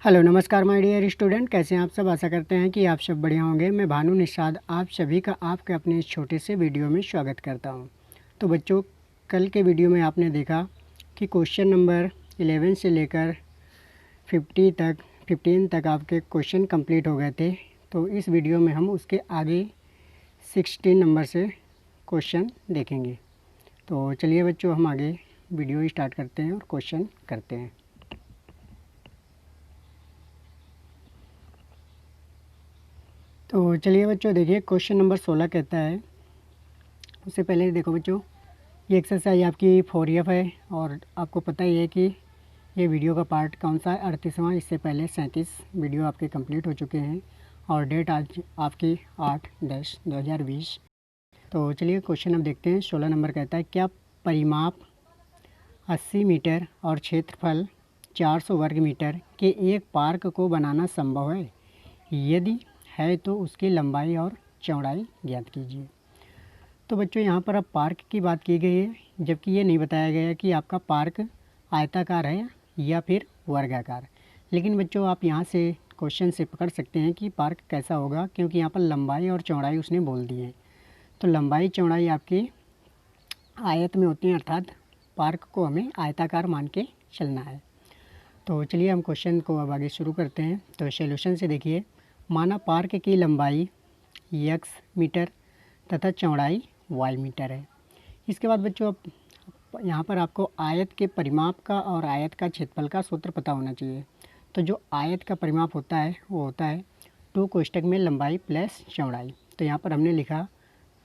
Hello नमस्कार my dear student, कैसे हैं आप सब। आशा करते हैं कि आप सब बढ़िया होंगे। मैं भानु निषाद आप सभी का आपके अपने इस छोटे से वीडियो में स्वागत करता हूं। तो बच्चों, कल के वीडियो में आपने देखा कि क्वेश्चन नंबर 11 से लेकर 15 तक आपके क्वेश्चन कंप्लीट हो गए थे। तो इस वीडियो में हम उसके आगे 16 नंबर से क्वेश्चन देखेंगे। तो चलिए बच्चों, हम आगे वीडियो स्टार्ट करते हैं और क्वेश्चन करते हैं। तो चलिए बच्चों, देखिए क्वेश्चन नंबर 16 कहता है। उससे पहले देखो बच्चों, ये एक्सरसाइज आपकी 4F है और आपको पता ही है कि ये वीडियो का पार्ट कौन सा है, 38वां। इससे पहले 37 वीडियो आपके कंप्लीट हो चुके हैं और डेट आज आपकी 8/10/2020। तो चलिए क्वेश्चन अब देखते हैं। 16 नंबर कहता है, क्या परिमाप 80 मीटर और क्षेत्रफल 400 वर्ग मीटर के एक पार्क को बनाना संभव है? यदि है तो उसकी लंबाई और चौड़ाई ज्ञात कीजिए। तो बच्चों, यहाँ पर अब पार्क की बात की गई है, जबकि ये नहीं बताया गया कि आपका पार्क आयताकार है या फिर वर्गाकार। लेकिन बच्चों, आप यहाँ से क्वेश्चन से पकड़ सकते हैं कि पार्क कैसा होगा, क्योंकि यहाँ पर लंबाई और चौड़ाई उसने बोल दी है। तो लंबाई चौड़ाई आपकी आयत में होती है, अर्थात पार्क को हमें आयताकार मान के चलना है। तो चलिए हम क्वेश्चन को अब आगे शुरू करते हैं। तो सॉल्यूशन से देखिए, माना पार्क की लंबाई x मीटर तथा चौड़ाई y मीटर है। इसके बाद बच्चों, अब यहाँ पर आपको आयत के परिमाप का और आयत का क्षेत्रफल का सूत्र पता होना चाहिए। तो जो आयत का परिमाप होता है वो होता है 2 कोष्ठक में लंबाई प्लस चौड़ाई। तो यहाँ पर हमने लिखा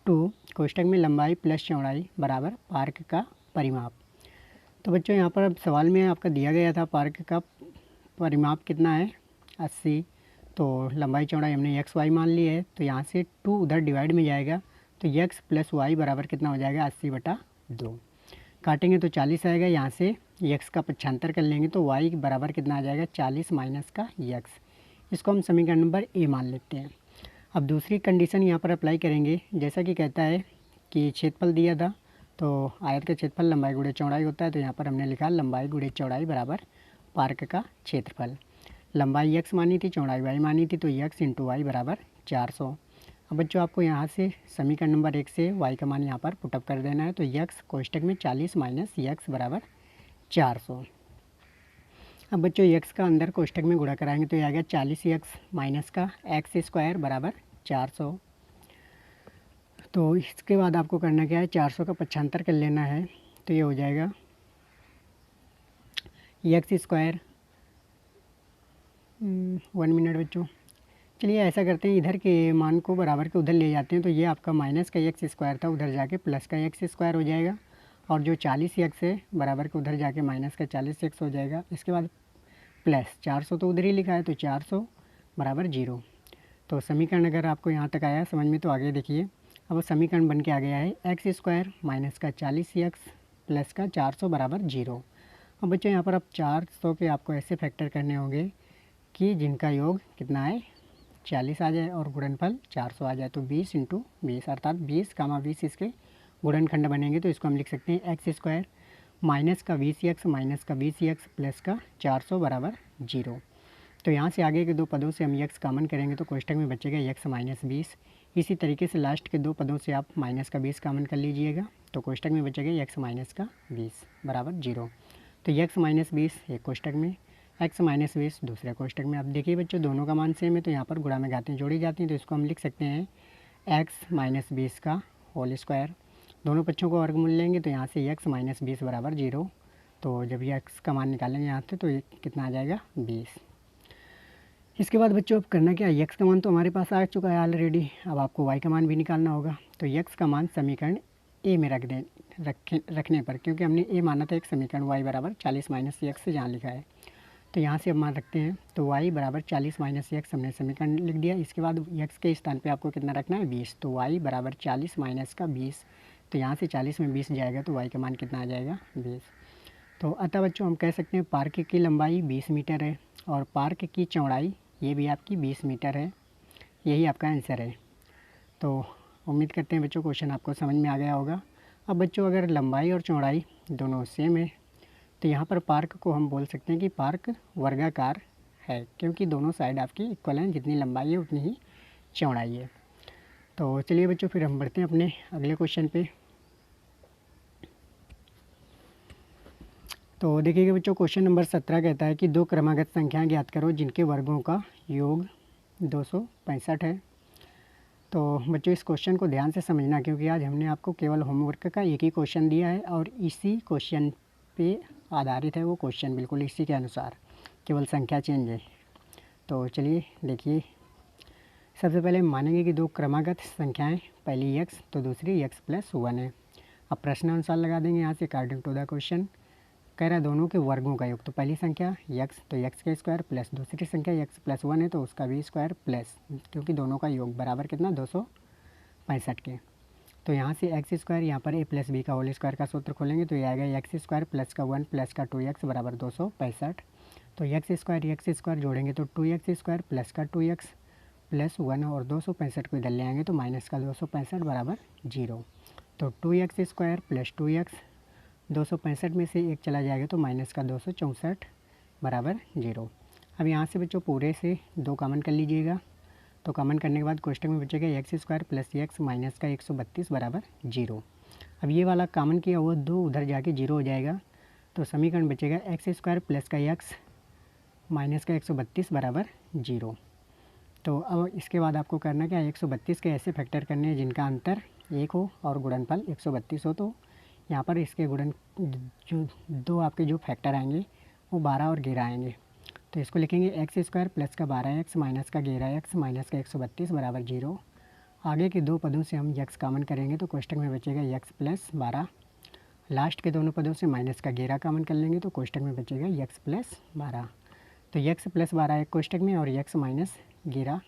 2 कोष्ठक में लंबाई प्लस चौड़ाई बराबर पार्क का परिमाप। तो बच्चों, यहाँ पर अब सवाल में आपका दिया गया था पार्क का परिमाप कितना है, 80। तो लंबाई चौड़ाई हमने एक्स वाई मान ली है। तो यहाँ से 2 उधर डिवाइड में जाएगा, तो x प्लस वाई बराबर कितना हो जाएगा, 80/2। काटेंगे तो 40 आएगा। यहाँ से x का पक्षांतर कर लेंगे तो y बराबर कितना आ जाएगा, 40 माइनस का x। इसको हम समीकरण नंबर ए मान लेते हैं। अब दूसरी कंडीशन यहाँ पर अप्लाई करेंगे। जैसा कि कहता है कि क्षेत्रफल दिया था, तो आयत का क्षेत्रफल लंबाई गुणे चौड़ाई होता है। तो यहाँ पर हमने लिखा लंबाई गुणे चौड़ाई बराबर पार्क का क्षेत्रफल। लंबाई x मानी थी, चौड़ाई y मानी थी, तो x इंटू वाई बराबर 400। अब बच्चों, आपको यहाँ से समीकरण नंबर 1 से y का मान यहाँ पर पुटअप कर देना है। तो x कोष्ठक में 40 माइनस x बराबर 400। अब बच्चों, x का अंदर कोष्ठक में गुणा कराएंगे तो ये आ गया 40x माइनस का x स्क्वायर बराबर 400। तो इसके बाद आपको करना क्या है, 400 का पक्षांतर कर लेना है। तो ये हो जाएगा x स्क्वायर। 1 मिनट बच्चों, चलिए ऐसा करते हैं, इधर के मान को बराबर के उधर ले जाते हैं। तो ये आपका माइनस का एक्स स्क्वायर था, उधर जाके प्लस का एक्स स्क्वायर हो जाएगा। और जो 40x है बराबर के उधर जाके माइनस का 40x हो जाएगा। इसके बाद प्लस 400 तो उधर ही लिखा है, तो 400 बराबर 0। तो समीकरण अगर आपको यहाँ तक आया समझ में तो आगे देखिए। अब समीकरण बन के आ गया है एक्स स्क्वायर माइनस का 40x प्लस का 400 बराबर 0। अब बच्चों, यहाँ पर अब 400 के आपको ऐसे फैक्टर करने होंगे कि जिनका योग कितना है, 40 आ जाए और गुणनफल 400 आ जाए। तो 20 इंटू 20 अर्थात 20, इसके गुणनखंड बनेंगे। तो इसको हम लिख सकते हैं एक्स स्क्वायर माइनस का 20x माइनस का 20x प्लस का 400 बराबर 0। तो यहाँ से आगे के दो पदों से हम x कॉमन करेंगे तो कोष्ठक में बचेगा x माइनस 20। इसी तरीके से लास्ट के दो पदों से आप माइनस का 20 कॉमन कर लीजिएगा, तो कोष्ठक में बचेगा x माइनस का 20 बराबर 0। तो x माइनस 20 एक कोष्ठक में, x माइनस 20 दूसरे कोष्ठक में। अब देखिए बच्चों, दोनों का मान सेम है तो यहाँ पर गुणा में घातें जोड़ी जाती हैं। तो इसको हम लिख सकते हैं x माइनस 20 का होल स्क्वायर। दोनों पक्षों को वर्गमूल लेंगे तो यहाँ से x माइनस 20 बराबर 0। तो जब ये x का मान निकालेंगे यहाँ से तो ये कितना आ जाएगा, 20। इसके बाद बच्चों, अब करना क्या है, x का मान तो हमारे पास आ चुका है ऑलरेडी। अब आपको y का मान भी निकालना होगा। तो x का मान समीकरण ए में रखने पर, क्योंकि हमने ए माना था एक समीकरण y बराबर 40 माइनस एक्स से जहाँ लिखा है, तो यहाँ से अब मान रखते हैं। तो y बराबर 40 माइनस एक्स हमने समीकरण लिख दिया। इसके बाद x के स्थान पे आपको कितना रखना है, 20। तो y बराबर 40 माइनस का 20। तो यहाँ से 40 में 20 जाएगा तो y का मान कितना आ जाएगा, 20। तो अतः बच्चों, हम कह सकते हैं पार्क की लंबाई 20 मीटर है और पार्क की चौड़ाई ये भी आपकी 20 मीटर है। यही आपका आंसर है। तो उम्मीद करते हैं बच्चों क्वेश्चन आपको समझ में आ गया होगा। अब बच्चों, अगर लंबाई और चौड़ाई दोनों सेम है तो यहाँ पर पार्क को हम बोल सकते हैं कि पार्क वर्गाकार है, क्योंकि दोनों साइड आपकी इक्वल हैं, जितनी लंबाई है उतनी ही चौड़ाई है। तो चलिए बच्चों फिर हम बढ़ते हैं अपने अगले क्वेश्चन पे। तो देखिएगा बच्चों, क्वेश्चन नंबर 17 कहता है कि दो क्रमागत संख्याएं ज्ञात करो जिनके वर्गों का योग 265 है। तो बच्चों इस क्वेश्चन को ध्यान से समझना, क्योंकि आज हमने आपको केवल होमवर्क का एक ही क्वेश्चन दिया है और इसी क्वेश्चन पे आधारित है वो क्वेश्चन, बिल्कुल इसी के अनुसार, केवल संख्या चेंज है। तो चलिए देखिए, सबसे पहले हम मानेंगे कि दो क्रमागत संख्याएं, पहली x तो दूसरी x+1 है। अब प्रश्नानुसार लगा देंगे यहाँ से अकॉर्डिंग टू द क्वेश्चन। कह रहा है दोनों के वर्गों का योग, तो पहली संख्या x तो x का स्क्वायर प्लस दूसरी संख्या x+1 है तो उसका भी स्क्वायर प्लस, क्योंकि दोनों का योग बराबर कितना 265 के। तो यहाँ से एक्स स्क्वायर, यहाँ पर a प्लस बी का होल स्क्वायर का सूत्र खोलेंगे तो ये आएगा एक्स स्क्वायर प्लस का 1 प्लस का 2x बराबर 265। तो एक्स स्क्वायर जोड़ेंगे तो 2x स्क्वायर प्लस का 2x प्लस 1 और 265 को इधर ले आएंगे तो माइनस का 265 बराबर 0। तो 2x स्क्वायर प्लस 2x, 265 में से एक चला जाएगा तो माइनस का 264 बराबर 0। अब यहाँ से बच्चों पूरे से 2 कॉमन कर लीजिएगा, तो कॉमन करने के बाद कोष्टक में बचेगा x square plus x minus का 132 बराबर 0। अब ये वाला कॉमन किया हुआ 2 उधर जाके 0 हो जाएगा, तो समीकरण बचेगा एक्स स्क्वायर प्लस का एक्स माइनस का 132 बराबर 0। तो अब इसके बाद आपको करना क्या है, 132 के ऐसे फैक्टर करने हैं जिनका अंतर 1 हो और गुणनफल 132 हो। तो यहाँ पर इसके गुणन जो दो आपके जो फैक्टर आएंगे वो 12 और 11 आएंगे। तो इसको लिखेंगे एक्स स्क्वायर प्लस का 12x माइनस का 11x माइनस का 132 बराबर 0। आगे के दो पदों से हम x कॉमन करेंगे तो कोष्टक में बचेगा x प्लस 12। लास्ट के दोनों पदों से माइनस का 11 कॉमन कर लेंगे तो कोष्टक में बचेगा x प्लस 12। तो x प्लस 12 एक कोष्टक में और x माइनस 11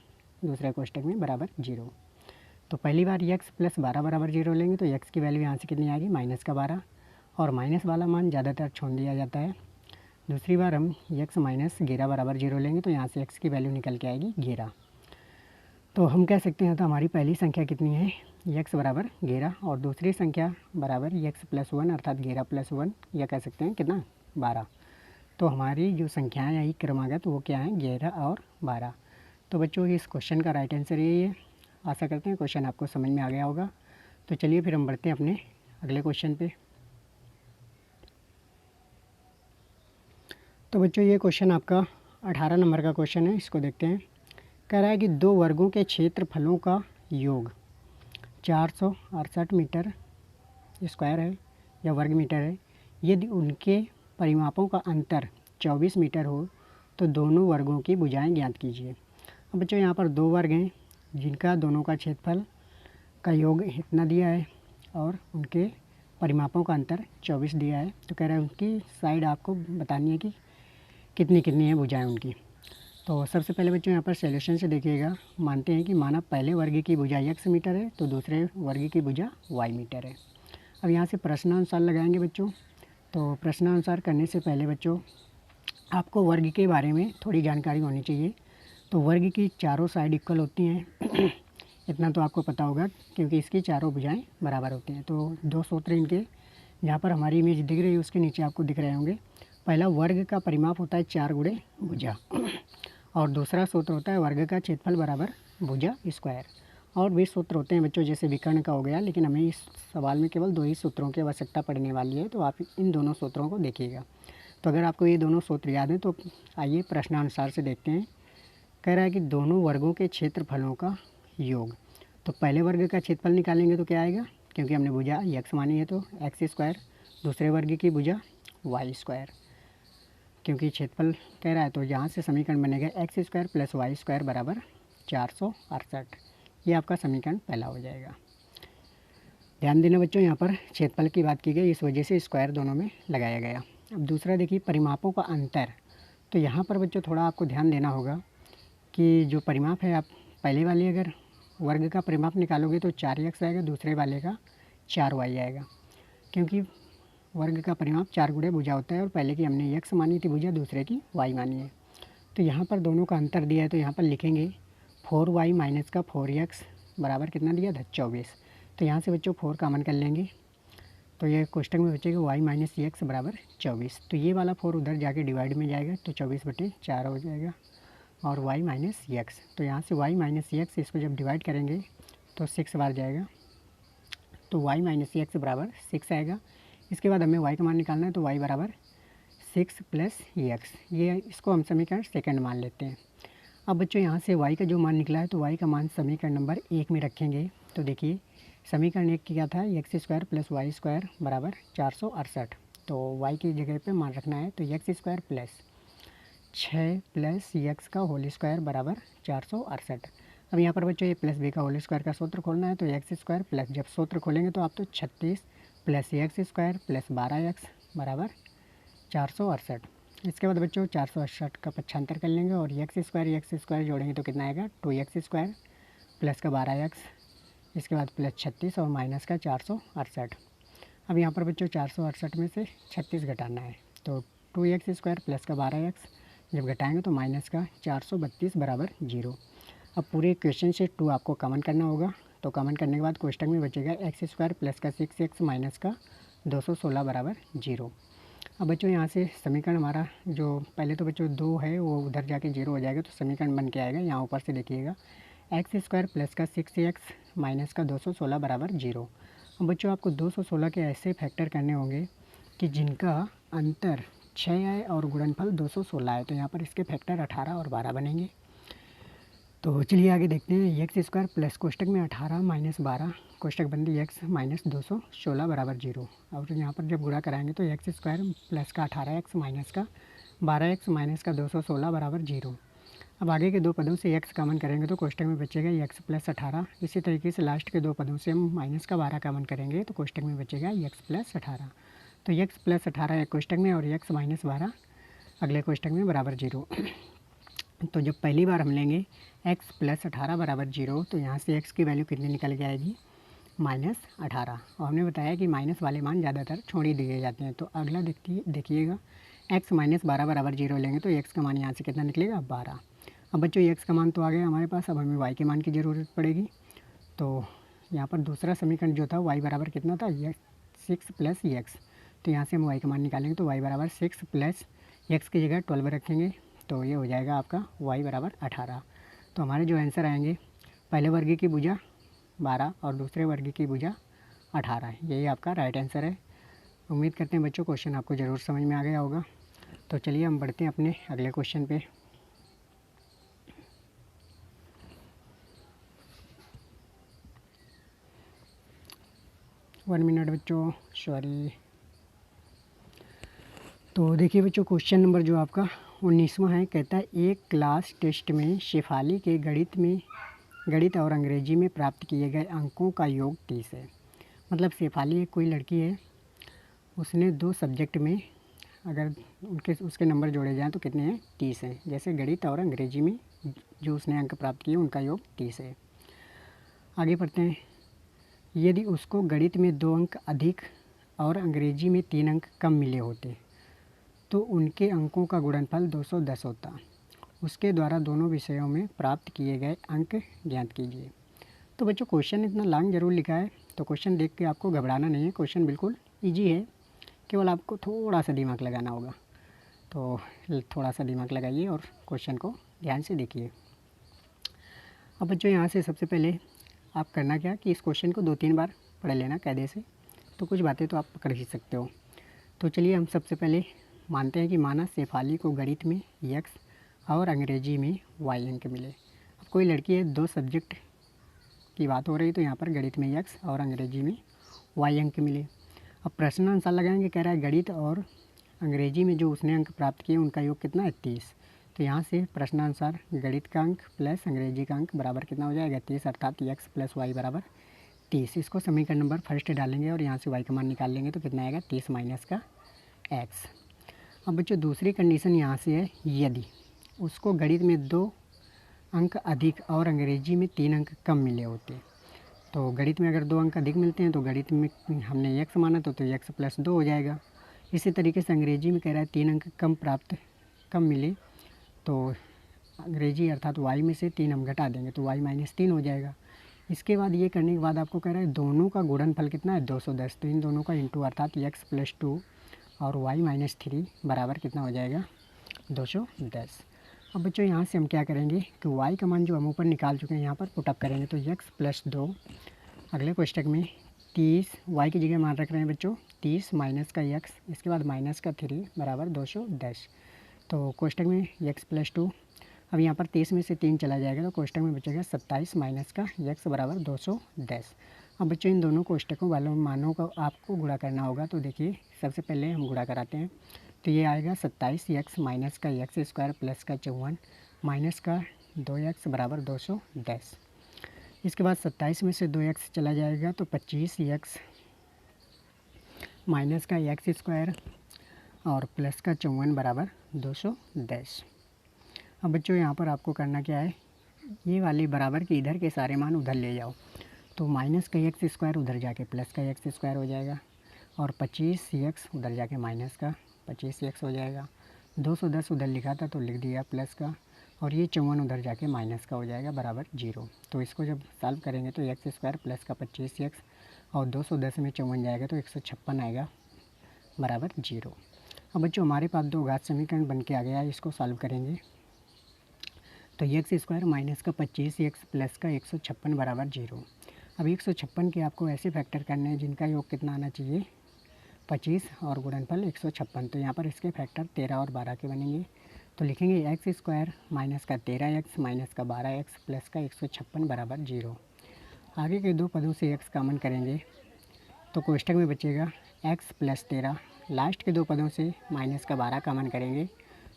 दूसरे कोष्टक में बराबर 0। तो पहली बार x प्लस 12 बराबर 0 लेंगे तो x की वैल्यू यहाँ से कितनी आएगी, माइनस का 12, और माइनस वाला मान ज़्यादातर छोड़ दिया जाता है। दूसरी बार हम x माइनस 11 बराबर 0 लेंगे तो यहाँ से x की वैल्यू निकल के आएगी 11। तो हम कह सकते हैं तो हमारी पहली संख्या कितनी है, x बराबर 11, और दूसरी संख्या बराबर x प्लस 1 अर्थात 11 प्लस 1, या कह सकते हैं कितना 12। तो हमारी जो संख्याएँ आई क्रमागत वो क्या हैं, 11 और 12। तो बच्चों इस क्वेश्चन का राइट आंसर यही है। आशा करते हैं क्वेश्चन आपको समझ में आ गया होगा। तो चलिए फिर हम बढ़ते हैं अपने अगले क्वेश्चन पे। तो बच्चों ये क्वेश्चन आपका 18 नंबर का क्वेश्चन है, इसको देखते हैं। कह रहा है कि दो वर्गों के क्षेत्रफलों का योग 468 मीटर स्क्वायर है या वर्ग मीटर है। यदि उनके परिमापों का अंतर 24 मीटर हो तो दोनों वर्गों की भुजाएं ज्ञात कीजिए। अब बच्चों यहाँ पर दो वर्ग हैं जिनका दोनों का क्षेत्रफल का योग इतना दिया है और उनके परिमापों का अंतर 24 दिया है। तो कह रहा है उनकी साइड आपको बतानी है कि कितनी कितनी है भुजाएं उनकी। तो सबसे पहले बच्चों यहाँ पर सॉल्यूशन से देखिएगा, मानते हैं कि माना पहले वर्ग की भुजा x मीटर है तो दूसरे वर्ग की भुजा y मीटर है। अब यहाँ से प्रश्नानुसार लगाएंगे बच्चों। तो प्रश्नानुसार करने से पहले बच्चों आपको वर्ग के बारे में थोड़ी जानकारी होनी चाहिए। तो वर्ग की चारों साइड इक्वल होती हैं इतना तो आपको पता होगा, क्योंकि इसकी चारों भुजाएं बराबर होती हैं। तो दो सूत्र इनके जहाँ पर हमारी इमेज दिख रही है उसके नीचे आपको दिख रहे होंगे। पहला वर्ग का परिमाप होता है 4 गुणे भुजा, और दूसरा सूत्र होता है वर्ग का क्षेत्रफल बराबर भुजा स्क्वायर। और भी सूत्र होते हैं बच्चों, जैसे विकर्ण का हो गया, लेकिन हमें इस सवाल में केवल 2 ही सूत्रों की आवश्यकता पड़ने वाली है। तो आप इन दोनों सूत्रों को देखिएगा। तो अगर आपको ये दोनों सूत्र याद हैं तो आइए प्रश्नानुसार से देखते हैं। कह रहा है कि दोनों वर्गों के क्षेत्रफलों का योग। तो पहले वर्ग का क्षेत्रफल निकालेंगे तो क्या आएगा, क्योंकि हमने भुजा x मानी है तो एक्स स्क्वायर, दूसरे वर्ग की भुजा वाई स्क्वायर, क्योंकि क्षेत्रफल कह रहा है तो यहाँ से समीकरण बनेगा x square plus y square बराबर 468। ये आपका समीकरण पहला हो जाएगा। ध्यान देना बच्चों, यहाँ पर क्षेत्रफल की बात की गई, इस वजह से स्क्वायर दोनों में लगाया गया। अब दूसरा देखिए परिमापों का अंतर। तो यहाँ पर बच्चों थोड़ा आपको ध्यान देना होगा कि जो परिमाप है, आप पहले वाले अगर वर्ग का परिमाप निकालोगे तो 4x आएगा, दूसरे वाले का 4y आएगा, क्योंकि वर्ग का परिमाप 4 गुणे भुजा होता है और पहले की हमने x मानी थी भुजा, दूसरे की y मानी है। तो यहाँ पर दोनों का अंतर दिया है तो यहाँ पर लिखेंगे 4y माइनस का 4x बराबर कितना दिया था 24। तो यहाँ से बच्चों 4 कॉमन कर लेंगे तो ये कोष्टक में बचेगा y माइनस एक्स बराबर 24। तो ये वाला 4 उधर जाके डिवाइड में जाएगा तो 24/4 हो जाएगा और y माइनस एक्स। तो यहाँ से y माइनस एक्स इसको जब डिवाइड करेंगे तो 6 बार जाएगा तो y माइनस एक्स बराबर 6 आएगा। इसके बाद हमें y का मान निकालना है तो y बराबर 6 प्लस एक्स, ये इसको हम समीकरण सेकंड मान लेते हैं। अब बच्चों यहाँ से y का जो मान निकला है तो y का मान समीकरण नंबर 1 में रखेंगे। तो देखिए समीकरण 1 की क्या था, x square plus y square बराबर 468। तो y की जगह पे मान रखना है तो x square plus 6 plus x का होल स्क्वायर बराबर 468। अब यहाँ पर बच्चों ये प्लस बी का होल स्क्वायर का सूत्र खोलना है तो एक्स स्क्वायर प्लस, जब सूत्र खोलेंगे तो आप तो 36 plus x square plus 12x बराबर 468। इसके बाद बच्चों 468 का पक्षांतर कर लेंगे और एक्स स्क्वायर जोड़ेंगे तो कितना आएगा 2x स्क्वायर प्लस का 12x, इसके बाद प्लस 36 और माइनस का 468। अब यहाँ पर बच्चों 468 में से 36 घटाना है तो 2x स्क्वायर प्लस का 12x, जब घटाएंगे तो माइनस का 432 बराबर 0। अब पूरे क्वेश्चन से 2 आपको कॉमन करना होगा। तो कॉमन करने के बाद कोष्टक में बचेगा एक्स स्क्वायर प्लस का 6x माइनस का 216 बराबर 0। अब बच्चों यहाँ से समीकरण हमारा जो पहले तो बच्चों 2 है वो उधर जाके 0 हो जाएगा तो समीकरण बन के आएगा। यहाँ ऊपर से देखिएगा एक्स स्क्वायर प्लस का 6x माइनस का 216 बराबर 0। अब बच्चों आपको 216 के ऐसे फैक्टर करने होंगे कि जिनका अंतर 6 आए और गुणनफल 216 आए। तो यहाँ पर इसके फैक्टर 18 और 12 बनेंगे। तो चलिए आगे देखते हैं। एक्स स्क्वायर प्लस कोष्टक में 18 माइनस 12 कोष्टक बंदी एक्स माइनस 216 बराबर 0। और यहाँ पर जब गुणा कराएंगे तो एक्स स्क्वायर प्लस का 18x माइनस का 12x माइनस का 216 बराबर 0। अब आगे के दो पदों से x कॉमन करेंगे तो कोष्टक में बचेगा x प्लस 18। इसी तरीके से लास्ट के दो पदों से हम माइनस का 12 कॉमन करेंगे तो कोष्टक में बचेगा x प्लस 18। तो x प्लस 18 एक कोष्टक में और x माइनस 12 अगले कोष्टक में बराबर 0। तो जब पहली बार हम लेंगे x प्लस 18 बराबर 0 तो यहाँ से x की वैल्यू कितनी निकल के आएगी -18। और हमने बताया कि माइनस वाले मान ज़्यादातर छोड़ ही दिए जाते हैं। तो अगला देखिएगा x माइनस 12 बराबर 0 लेंगे तो x का मान यहाँ से कितना निकलेगा 12। अब बच्चों x का मान तो आ गया हमारे पास, अब हमें y के मान की ज़रूरत पड़ेगी। तो यहाँ पर दूसरा समीकरण जो था y बराबर कितना था 6 प्लस x। तो यहाँ से हम y का मान निकालेंगे तो y बराबर 6 प्लस x की जगह 12 रखेंगे तो ये हो जाएगा आपका y बराबर 18। तो हमारे जो आंसर आएंगे पहले वर्ग की भुजा 12 और दूसरे वर्ग की भुजा 18, यही आपका राइट आंसर है। उम्मीद करते हैं बच्चों क्वेश्चन आपको ज़रूर समझ में आ गया होगा। तो चलिए हम बढ़ते हैं अपने अगले क्वेश्चन पे। वन मिनट बच्चों, सॉरी। तो देखिए बच्चों क्वेश्चन नंबर जो आपका 19वां है, कहता है एक क्लास टेस्ट में शेफाली के गणित और अंग्रेजी में प्राप्त किए गए अंकों का योग 30 है। मतलब शेफाली एक कोई लड़की है, उसने 2 सब्जेक्ट में अगर उसके नंबर जोड़े जाएं तो कितने हैं 30 हैं। जैसे गणित और अंग्रेजी में जो उसने अंक प्राप्त किए उनका योग 30 है। आगे पढ़ते हैं। यदि उसको गणित में 2 अंक अधिक और अंग्रेजी में 3 अंक कम मिले होते तो उनके अंकों का गुणनफल 210 होता। उसके द्वारा दोनों विषयों में प्राप्त किए गए अंक ज्ञात कीजिए। तो बच्चों क्वेश्चन इतना लॉन्ग जरूर लिखा है, तो क्वेश्चन देख के आपको घबराना नहीं है। क्वेश्चन बिल्कुल इजी है, केवल आपको थोड़ा सा दिमाग लगाना होगा। तो थोड़ा सा दिमाग लगाइए और क्वेश्चन को ध्यान से देखिए। अब बच्चों यहाँ से सबसे पहले आप करना क्या कि इस क्वेश्चन को 2-3 बार पढ़ लेना कायदे से, तो कुछ बातें तो आप पकड़ ही सकते हो। तो चलिए हम सबसे पहले मानते हैं कि माना शेफाली को गणित में x और अंग्रेजी में y अंक मिले। अब कोई लड़की है, 2 सब्जेक्ट की बात हो रही, तो यहाँ पर गणित में x और अंग्रेजी में y अंक मिले। अब प्रश्न अनुसार लगाएंगे, कह रहा है गणित और अंग्रेजी में जो उसने अंक प्राप्त किए उनका योग कितना है 30। तो यहाँ से प्रश्नानुसार गणित का अंक प्लस अंग्रेजी का अंक बराबर कितना हो जाएगा 30, अर्थात x प्लस वाई बराबर 30। इसको समीकरण नंबर फर्स्ट डालेंगे और यहाँ से y का मान निकाल लेंगे तो कितना आएगा 30 माइनस का x। अब बच्चों दूसरी कंडीशन यहाँ से है, यदि उसको गणित में 2 अंक अधिक और अंग्रेजी में 3 अंक कम मिले होते। तो गणित में अगर 2 अंक अधिक मिलते हैं तो गणित में हमने x माना तो x प्लस 2 हो जाएगा। इसी तरीके से अंग्रेजी में कह रहा है 3 अंक कम मिले तो अंग्रेजी अर्थात y में से 3 हम घटा देंगे तो y माइनस 3 हो जाएगा। इसके बाद ये करने के बाद आपको कह रहा है दोनों का गुणनफल कितना है 210, तो इन दोनों का इंटू अर्थात x+2 और y-3 बराबर कितना हो जाएगा 210। अब बच्चों यहाँ से हम क्या करेंगे कि y का मान जो हम ऊपर निकाल चुके हैं यहाँ पर पुटअप करेंगे, तो x+2 अगले कोष्टक में 30, y की जगह मान रख रहे हैं बच्चों 30 माइनस का x, इसके बाद माइनस का 3 बराबर 210। तो कोष्टक में x+2, अब यहाँ पर 30 में से 3 चला जाएगा तो कोष्टक में बचेगा 27 माइनस का x बराबर 210। अब बच्चों इन दोनों कोष्टकों वालों मानों का आपको गुणा करना होगा। तो देखिए सबसे पहले हम गुणा कराते हैं, तो ये आएगा 27x माइनस का x² प्लस का 54 माइनस का 2x बराबर 210। इसके बाद 27 में से 2x चला जाएगा तो 25x माइनस का x² और प्लस का 54 बराबर 210। अब बच्चों यहाँ पर आपको करना क्या है, ये वाली बराबर के इधर के सारे मान उधर ले जाओ, तो माइनस का x² उधर जाके प्लस का x² हो जाएगा और 25x उधर जाके माइनस का 25x हो जाएगा। 210 उधर लिखा था तो लिख दिया प्लस का, और ये 54 उधर जाके माइनस का हो जाएगा बराबर 0। तो इसको जब सॉल्व करेंगे तो x² प्लस का 25x और 210 में 54 जाएगा तो 156 आएगा बराबर 0। अब बच्चों हमारे पास दो घात समीकरण बन के आ गया है, इसको सॉल्व करेंगे तो x² माइनस का 25x प्लस का 156 बराबर 0। अब 156 के आपको ऐसे फैक्टर करने हैं जिनका योग कितना आना चाहिए 25 और गुणनफल 156, तो यहाँ पर इसके फैक्टर 13 और 12 के बनेंगे। तो लिखेंगे x² माइनस का 13x माइनस का 12x प्लस का 156 बराबर 0। आगे के दो पदों से x कॉमन करेंगे तो कोष्टक में बचेगा x प्लस 13, लास्ट के दो पदों से माइनस का 12 कॉमन करेंगे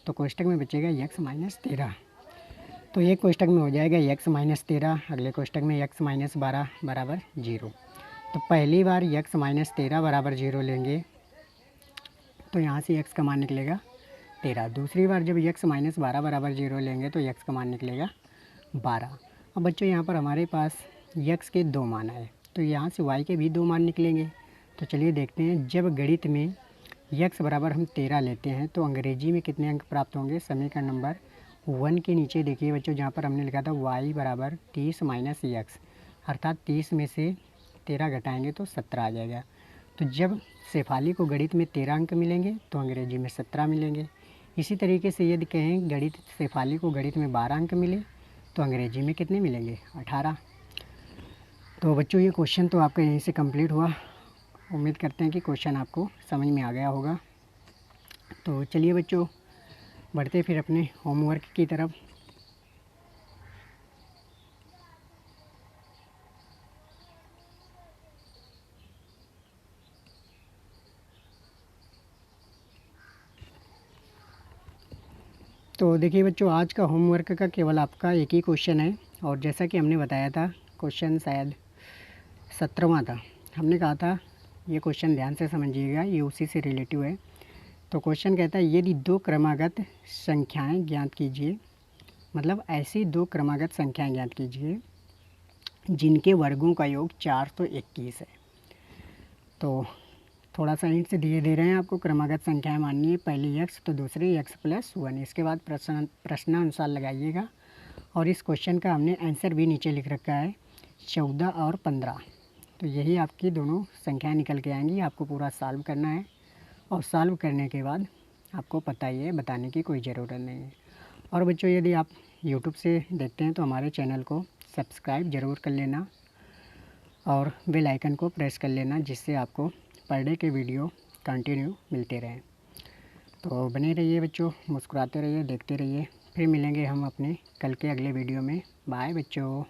तो कोष्टक में बचेगा x माइनस 13। तो एक कोष्टक में हो जाएगा x माइनस 13, अगले कोष्टक में x माइनस 12 बराबर 0। तो पहली बार x माइनस 13 बराबर 0 लेंगे तो यहाँ से x का मान निकलेगा 13। दूसरी बार जब x माइनस 12 बराबर 0 लेंगे तो x का मान निकलेगा 12। अब बच्चों यहाँ पर हमारे पास x के दो मान आए, तो यहाँ से y के भी दो मान निकलेंगे। तो चलिए देखते हैं, जब गणित में x बराबर हम 13 लेते हैं तो अंग्रेजी में कितने अंक प्राप्त होंगे। समीकरण नंबर 1 के नीचे देखिए बच्चों, जहाँ पर हमने लिखा था y बराबर 30 माइनस x, अर्थात 30 में से 13 घटाएंगे तो 17 आ जाएगा। तो जब शेफाली को गणित में 13 अंक मिलेंगे तो अंग्रेजी में 17 मिलेंगे। इसी तरीके से यदि कहें गणित शेफाली को गणित में 12 अंक मिले तो अंग्रेजी में कितने मिलेंगे 18। तो बच्चों ये क्वेश्चन तो आपका यहीं से कंप्लीट हुआ। उम्मीद करते हैं कि क्वेश्चन आपको समझ में आ गया होगा। तो चलिए बच्चों बढ़ते फिर अपने होमवर्क की तरफ। तो देखिए बच्चों, आज का होमवर्क का केवल आपका एक ही क्वेश्चन है, और जैसा कि हमने बताया था क्वेश्चन शायद 17वां था। हमने कहा था ये क्वेश्चन ध्यान से समझिएगा, ये उसी से रिलेटिव है। तो क्वेश्चन कहता है यदि दो क्रमागत संख्याएं ज्ञात कीजिए, मतलब ऐसी दो क्रमागत संख्याएं ज्ञात कीजिए जिनके वर्गों का योग 421 है। तो थोड़ा सा हिंट से दे रहे हैं आपको, क्रमागत संख्याएं माननी है, पहली x तो दूसरी x+1। इसके बाद प्रश्नानुसार लगाइएगा। और इस क्वेश्चन का हमने आंसर भी नीचे लिख रखा है 14 और 15। तो यही आपकी दोनों संख्याएं निकल के आएंगी, आपको पूरा सॉल्व करना है, और सॉल्व करने के बाद आपको पता ही है, बताने की कोई ज़रूरत नहीं है। और बच्चों यदि आप यूट्यूब से देखते हैं तो हमारे चैनल को सब्सक्राइब ज़रूर कर लेना और बेल आइकन को प्रेस कर लेना, जिससे आपको पर डे के वीडियो कंटिन्यू मिलते रहें। तो बने रहिए बच्चों, मुस्कुराते रहिए, देखते रहिए। फिर मिलेंगे हम अपने कल के अगले वीडियो में। बाय बच्चों।